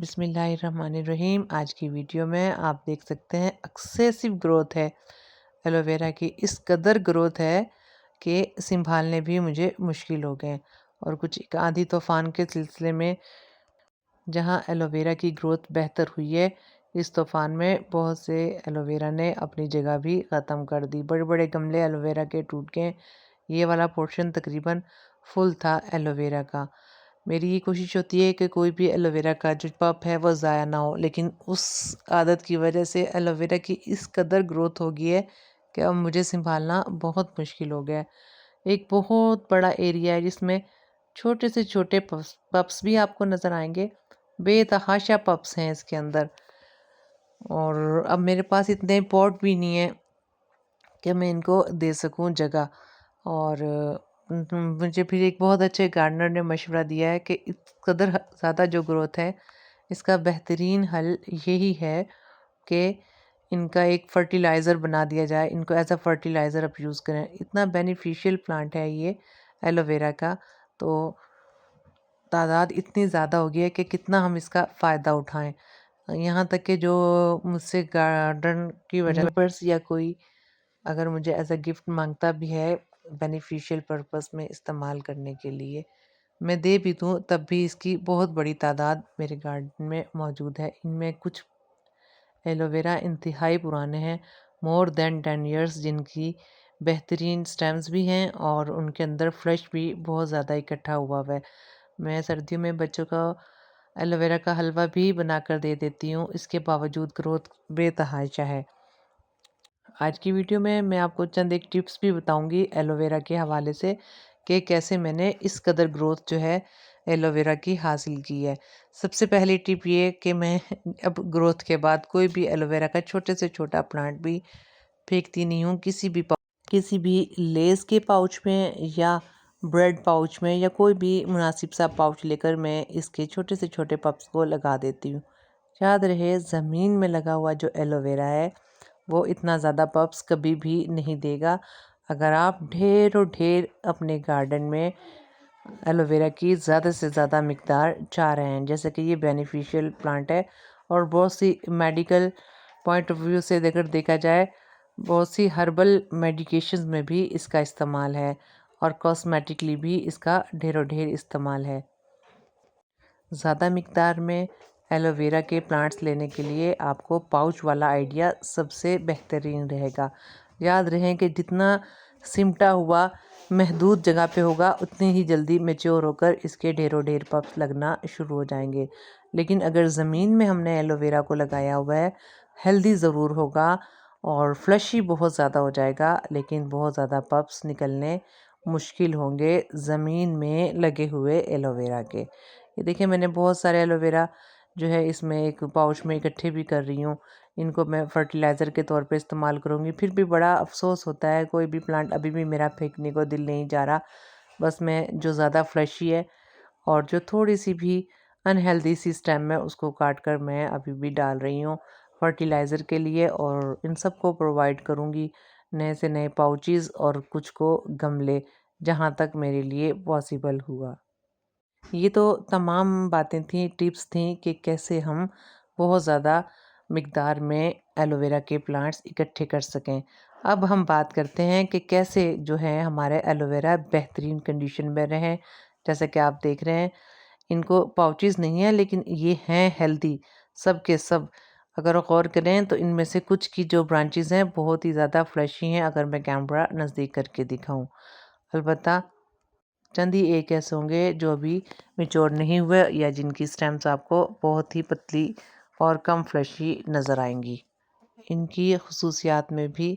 بسم اللہ الرحمن الرحیم۔ آج کی ویڈیو میں آپ دیکھ سکتے ہیں ایکسیسو گروتھ ہے ایلو ویرا کی، اس قدر گروتھ ہے کہ سنبھالنے بھی مجھے مشکل ہو گئے، اور کچھ ایک آندھی طوفان کے سلسلے میں جہاں ایلو ویرا کی گروتھ بہتر ہوئی ہے، اس طوفان میں بہت سے ایلو ویرا نے اپنی جگہ بھی ختم کر دی۔ بڑے بڑے گملے ایلو ویرا کے ٹوٹ گئے، یہ والا پورشن تقریباً فل تھا ایلو ویرا کا۔ میری یہ کوشش ہوتی ہے کہ کوئی بھی ایلو ویرا کا جو پپ ہے وہ ضائع نہ ہو، لیکن اس عادت کی وجہ سے ایلو ویرا کی اس قدر گروتھ ہو گئی ہے کہ اب مجھے سنبھالنا بہت مشکل ہو گیا ہے۔ ایک بہت بڑا ایریا ہے جس میں چھوٹے سے چھوٹے پپس بھی آپ کو نظر آئیں گے، بے تحاشا پپس ہیں اس کے اندر، اور اب میرے پاس اتنے پوٹ بھی نہیں ہیں کہ میں ان کو دے سکوں جگہ۔ اور مجھے پھر ایک بہت اچھے گارڈنر نے مشورہ دیا ہے کہ اس قدر زیادہ جو گروتھ ہے اس کا بہترین حل یہی ہے کہ ان کا ایک فرٹیلائزر بنا دیا جائے، ان کو ایز اے فرٹیلائزر آپ یوز کریں۔ اتنا بینیفیشیل پلانٹ ہے یہ ایلو ویرا کا، تو تعداد اتنی زیادہ ہو گئی ہے کہ کتنا ہم اس کا فائدہ اٹھائیں۔ یہاں تک کہ جو مجھ سے گارڈن کی وجہ نیبرس یا کوئی اگر مجھے ایز اے گفٹ مانگتا بھی ہے بینیفیشیل پرپس میں استعمال کرنے کے لیے، میں دے بھی دوں تب بھی اس کی بہت بڑی تعداد میرے گارڈن میں موجود ہے۔ ان میں کچھ ایلو ویرا انتہائی پرانے ہیں، مور دین 10 ایئرس، جن کی بہترین سٹیمز بھی ہیں اور ان کے اندر فلیش بھی بہت زیادہ اکٹھا ہوا ہے۔ میں سردیوں میں بچوں کا ایلو ویرا کا حلوہ بھی بنا کر دے دیتی ہوں، اس کے باوجود گروتھ بے تحاشا ہے۔ آج کی ویڈیو میں آپ کو چند ایک ٹپس بھی بتاؤں گی ایلو ویرا کے حوالے سے کہ کیسے میں نے اس قدر گروتھ جو ہے ایلو ویرا کی حاصل کی ہے۔ سب سے پہلی ٹپ یہ کہ میں اب گروتھ کے بعد کوئی بھی ایلو ویرا کا چھوٹے سے چھوٹا پلانٹ بھی پھینکتی نہیں ہوں، کسی بھی لیس کے پاؤچ میں یا بریڈ پاؤچ میں یا کوئی بھی مناسب سا پاؤچ لے کر میں اس کے چھوٹے سے چھوٹے پپس کو لگا دیتی ہوں۔ یاد رہے زمین میں لگا ہوا جو ایلو ویرا ہے وہ اتنا زیادہ پپس کبھی بھی نہیں دے گا۔ اگر آپ ڈھیر و ڈھیر اپنے گارڈن میں ایلو ویرا کی زیادہ سے زیادہ مقدار چاہ رہے ہیں، جیسے کہ یہ بینیفیشیل پلانٹ ہے اور بہت سی میڈیکل پوائنٹ آف ویو سے اگر دیکھا جائے بہت سی ہربل میڈیکیشنز میں بھی اس کا استعمال ہے اور کاسمیٹکلی بھی اس کا ڈھیر و ڈھیر استعمال ہے۔ زیادہ مقدار میں ایلو ویرا کے پلانٹس لینے کے لیے آپ کو پاؤچ والا آئیڈیا سب سے بہترین رہے گا۔ یاد رہیں کہ جتنا سمٹا ہوا محدود جگہ پہ ہوگا اتنی ہی جلدی میچور ہو کر اس کے ڈھیر و ڈھیر پپس لگنا شروع ہو جائیں گے۔ لیکن اگر زمین میں ہم نے ایلو ویرا کو لگایا ہوا ہے، ہیلدی ضرور ہوگا اور فلشی بہت زیادہ ہو جائے گا، لیکن بہت زیادہ پپس نکلنے مشکل ہوں گے زمین میں لگے ہوئے ایلو ویرا کے۔ یہ دیکھیں میں نے بہت سارے ایلو ویرا جو ہے اس میں ایک پاؤچ میں اکٹھے بھی کر رہی ہوں، ان کو میں فرٹیلائزر کے طور پہ استعمال کروں گی۔ پھر بھی بڑا افسوس ہوتا ہے، کوئی بھی پلانٹ ابھی بھی میرا پھینکنے کو دل نہیں جا رہا، بس میں جو زیادہ فلیشی ہے اور جو تھوڑی سی بھی انہیلدی سی سٹیم ہے اس کو کاٹ کر میں ابھی بھی ڈال رہی ہوں فرٹیلائزر کے لیے، اور ان سب کو پرووائڈ کروں گی نئے سے نئے پاؤچز اور کچھ کو گملے جہاں تک میرے لیے پاسیبل ہوا۔ یہ تو تمام باتیں تھیں، ٹپس تھیں کہ کیسے ہم بہت زیادہ مقدار میں ایلو ویرا کے پلانٹس اکٹھے کر سکیں۔ اب ہم بات کرتے ہیں کہ کیسے جو ہے ہمارے ایلو ویرا بہترین کنڈیشن میں رہیں۔ جیسا کہ آپ دیکھ رہے ہیں ان کو پاؤچز نہیں ہیں لیکن یہ ہیں ہیلدی سب کے سب۔ اگر غور کریں تو ان میں سے کچھ کی جو برانچز ہیں بہت ہی زیادہ فلیشی ہیں اگر میں کیمرہ نزدیک کر کے دکھاؤں۔ البتہ چند ہی ایک ایسے ہوں گے جو ابھی میچور نہیں ہوئے یا جن کی سٹیمز آپ کو بہت ہی پتلی اور کم فلیشی نظر آئیں گی۔ ان کی خصوصیات میں بھی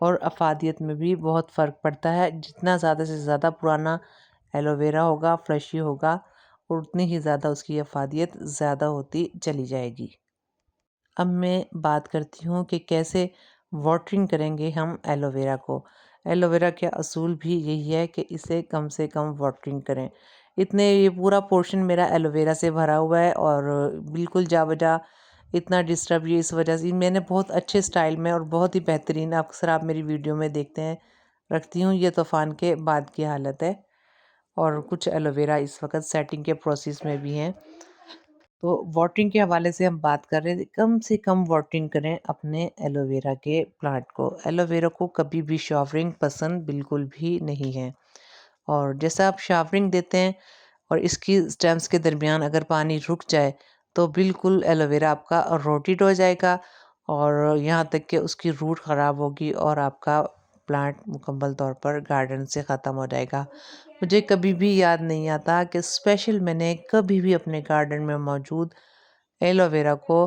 اور افادیت میں بھی بہت فرق پڑتا ہے۔ جتنا زیادہ سے زیادہ پرانا ایلو ویرا ہوگا فلیشی ہوگا اور اتنی ہی زیادہ اس کی افادیت زیادہ ہوتی چلی جائے گی۔ اب میں بات کرتی ہوں کہ کیسے واٹرنگ کریں گے ہم ایلو ویرا کو۔ ایلو ویرا کے اصول بھی یہی ہے کہ اسے کم سے کم واٹرنگ کریں۔ یہ پورا پورشن میرا ایلو ویرا سے بھرا ہوا ہے اور بالکل جا بجا اتنا ڈسٹرب یہ اس وجہ سے میں نے بہت اچھے سٹائل میں اور بہت ہی بہترین اکثر آپ میری ویڈیو میں دیکھتے ہیں رکھتی ہوں۔ یہ طوفان کے بعد کی حالت ہے اور کچھ ایلو ویرا اس وقت سیٹنگ کے پروسیس میں بھی ہیں، تو واٹرنگ کے حوالے سے ہم بات کر رہے تھے، کم سے کم واٹرنگ کریں اپنے ایلو ویرا کے پلانٹ کو۔ ایلو ویرا کو کبھی بھی شاورنگ پسند بالکل بھی نہیں ہے، اور جیسا آپ شاورنگ دیتے ہیں اور اس کی سٹیمز کے درمیان اگر پانی رک جائے تو بالکل ایلو ویرا آپ کا روٹیٹ ہو جائے گا، اور یہاں تک کہ اس کی روٹ خراب ہوگی اور آپ کا پلانٹ مکمل طور پر گارڈن سے ختم ہو جائے گا۔ مجھے کبھی بھی یاد نہیں آتا کہ اسپیشل میں نے کبھی بھی اپنے گارڈن میں موجود ایلو ویرا کو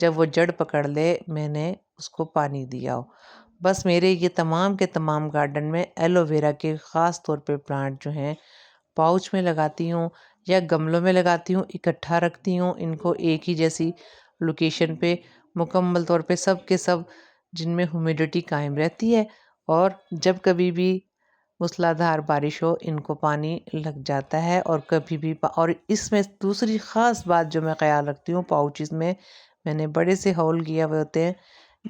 جب وہ جڑ پکڑ لے میں نے اس کو پانی دیا ہو۔ بس میرے یہ تمام کے تمام گارڈن میں ایلو ویرا کے خاص طور پہ پلانٹ جو ہیں پاؤچ میں لگاتی ہوں یا گملوں میں لگاتی ہوں، اکٹھا رکھتی ہوں ان کو ایک ہی جیسی لوکیشن پہ، مکمل طور پہ سب کے سب، جن میں ہیومیڈیٹی قائم رہتی ہے، اور جب کبھی بھی موسلادھار بارش ہو ان کو پانی لگ جاتا ہے۔ اور کبھی بھی اور اس میں دوسری خاص بات جو میں خیال رکھتی ہوں، پاؤچز میں نے بڑے سے ہول کیے ہوئے ہوتے ہیں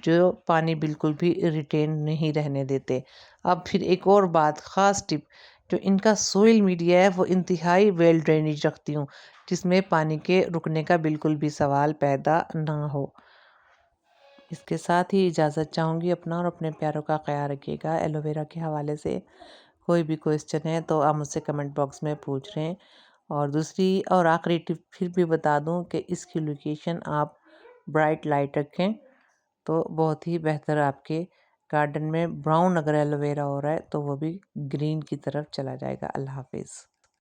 جو پانی بالکل بھی ریٹین نہیں رہنے دیتے۔ اب پھر ایک اور بات، خاص ٹپ، جو ان کا سوئل میڈیا ہے وہ انتہائی ویل ڈرینیج رکھتی ہوں، جس میں پانی کے رکنے کا بالکل بھی سوال پیدا نہ ہو۔ اس کے ساتھ ہی اجازت چاہوں گی، اپنا اور اپنے پیاروں کا خیال رکھیے گا۔ ایلو ویرا کے حوالے سے کوئی بھی کوئسچن ہے تو آپ مجھ سے کمنٹ باکس میں پوچھ رہے ہیں۔ اور دوسری اور آخری ٹپ پھر بھی بتا دوں کہ اس کی لوکیشن آپ برائٹ لائٹ رکھیں تو بہت ہی بہتر، آپ کے گارڈن میں براؤن اگر ایلو ویرا ہو رہا ہے تو وہ بھی گرین کی طرف چلا جائے گا۔ اللہ حافظ۔